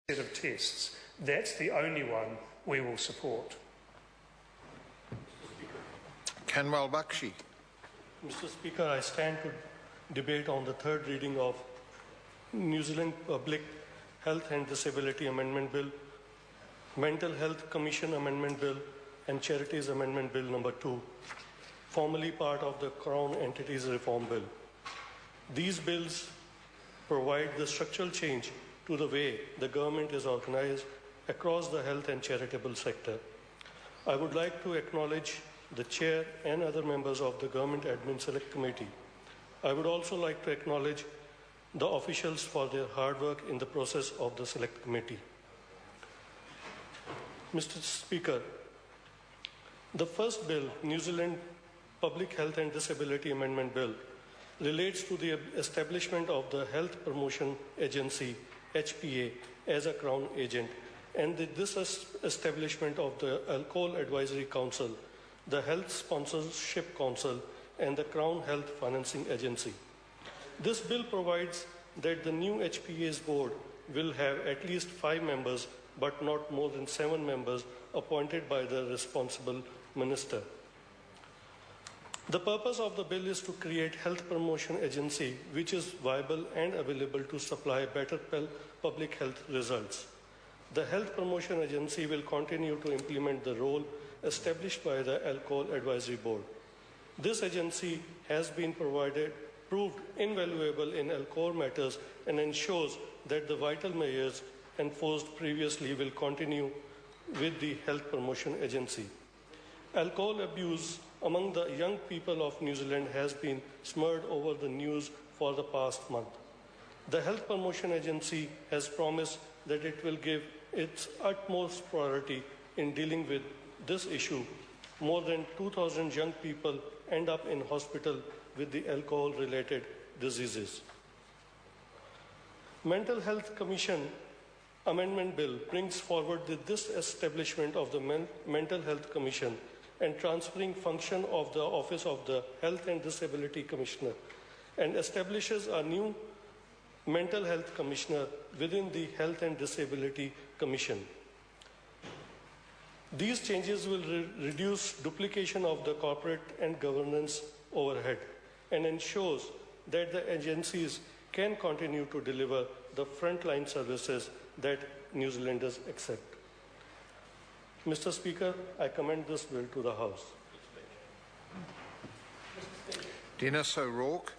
set of tests. That's the only one we will support. Kanwal Bakshi. Mr. Speaker, I stand to debate on the third reading of New Zealand Public Health and Disability Amendment Bill, Mental Health Commission Amendment Bill, and Charities Amendment Bill number 2, formerly part of the Crown Entities Reform Bill. These bills provide the structural change to the way the government is organized across the health and charitable sector. I would like to acknowledge the Chair and other members of the Government Admin Select Committee. I would also like to acknowledge the officials for their hard work in the process of the Select Committee. Mr. Speaker, the first bill, New Zealand Public Health and Disability Amendment Bill, relates to the establishment of the Health Promotion Agency, HPA, as a Crown agent, and this establishment of the Alcohol Advisory Council, the Health Sponsorship Council, and the Crown Health Financing Agency. This bill provides that the new HPA's board will have at least 5 members, but not more than 7 members appointed by the responsible minister. The purpose of the bill is to create health promotion agency which is viable and available to supply better public health results. The Health Promotion Agency will continue to implement the role established by the Alcohol Advisory Board. This agency has been proved invaluable in alcohol matters and ensures that the vital measures enforced previously will continue with the Health Promotion Agency. Alcohol abuse among the young people of New Zealand has been smeared over the news for the past month. The Health Promotion Agency has promised that it will give its utmost priority in dealing with this issue. More than 2,000 young people end up in hospital with the alcohol-related diseases. Mental Health Commission Amendment Bill brings forward this establishment of the Mental Health Commission and transferring function of the Office of the Health and Disability Commissioner and establishes a new Mental Health Commissioner within the Health and Disability Commission. These changes will reduce duplication of the corporate and governance overhead and ensures that the agencies can continue to deliver the frontline services that New Zealanders accept. Mr. Speaker, I commend this bill to the House. Dennis O'Rourke.